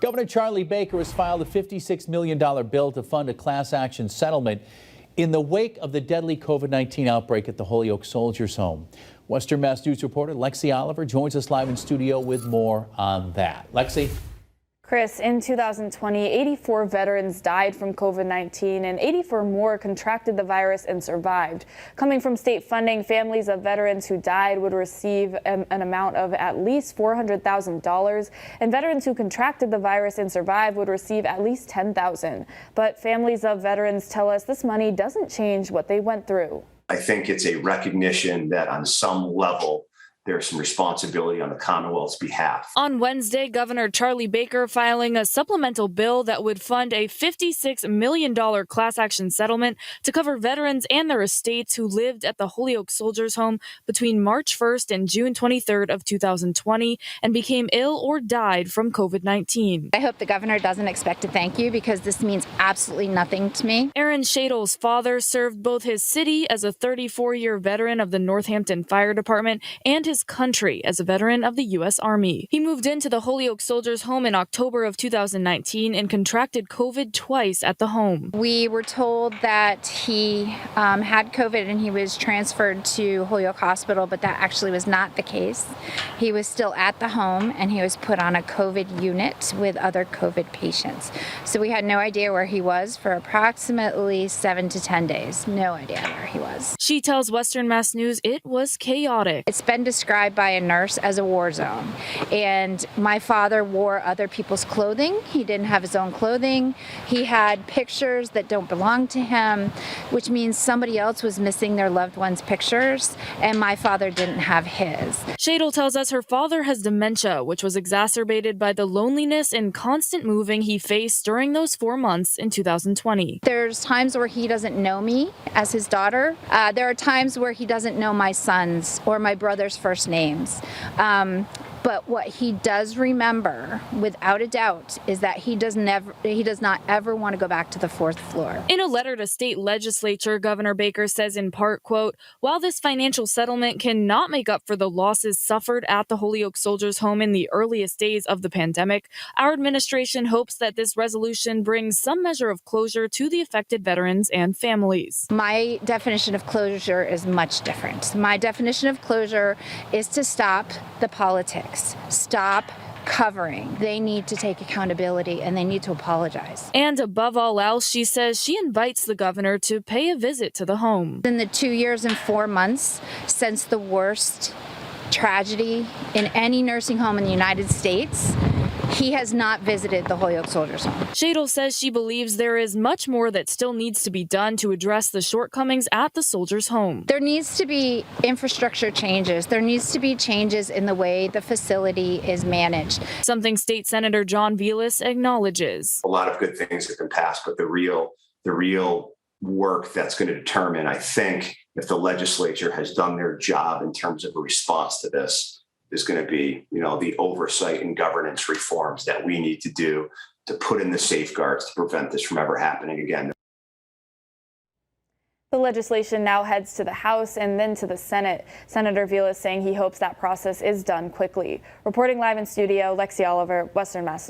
Governor Charlie Baker has filed a $56 million bill to fund a class action settlement in the wake of the deadly COVID-19 outbreak at the Holyoke Soldiers Home. Western Mass News reporter Lexi Oliver joins us live in studio with more on that. Lexi. Chris, in 2020, 84 veterans died from COVID-19 and 84 more contracted the virus and survived. Coming from state funding, families of veterans who died would receive an amount of at least $400,000, and veterans who contracted the virus and survived would receive at least $10,000. But families of veterans tell us this money doesn't change what they went through. I think it's a recognition that on some level, there's some responsibility on the Commonwealth's behalf. On Wednesday, Governor Charlie Baker filing a supplemental bill that would fund a $56 million class action settlement to cover veterans and their estates who lived at the Holyoke Soldiers Home between March 1st and June 23rd of 2020 and became ill or died from COVID-19. I hope the governor doesn't expect a thank you because this means absolutely nothing to me. Aaron Shadle's father served both his city as a 34-year veteran of the Northampton Fire Department and his country as a veteran of the U.S. Army. He moved into the Holyoke Soldiers Home in October of 2019 and contracted COVID twice at the home. We were told that he had COVID and he was transferred to Holyoke Hospital, but that actually was not the case. He was still at the home and he was put on a COVID unit with other COVID patients. So we had no idea where he was for approximately 7 to 10 days. No idea where he was. She tells Western Mass News it was chaotic. It's been described by a nurse as a war zone. And my father wore other people's clothing. He didn't have his own clothing. He had pictures that don't belong to him, which means somebody else was missing their loved one's pictures, and my father didn't have his. Shadle tells us her father has dementia, which was exacerbated by the loneliness and constant moving he faced during those 4 months in 2020. There's times where he doesn't know me as his daughter. There are times where he doesn't know my sons or my brother's first names. But what he does remember, without a doubt, is that he does not ever want to go back to the 4th floor. In a letter to state legislature, Governor Baker says in part, quote, "While this financial settlement cannot make up for the losses suffered at the Holyoke Soldiers Home in the earliest days of the pandemic, our administration hopes that this resolution brings some measure of closure to the affected veterans and families." My definition of closure is much different. My definition of closure is to stop the politics. Stop covering. They need to take accountability and they need to apologize. And above all else, she says she invites the governor to pay a visit to the home. In the 2 years and 4 months since the worst tragedy in any nursing home in the United States, he has not visited the Holyoke Soldiers Home. Shadle says she believes there is much more that still needs to be done to address the shortcomings at the Soldiers Home. There needs to be infrastructure changes. There needs to be changes in the way the facility is managed. Something State Senator John Velas acknowledges. A lot of good things have been passed, but the real work that's going to determine, I think, if the legislature has done their job in terms of a response to this, is going to be, the oversight and governance reforms that we need to do to put in the safeguards to prevent this from ever happening again. The legislation now heads to the House and then to the Senate. Senator Velas saying he hopes that process is done quickly. Reporting live in studio, Lexi Oliver, Western Mass News.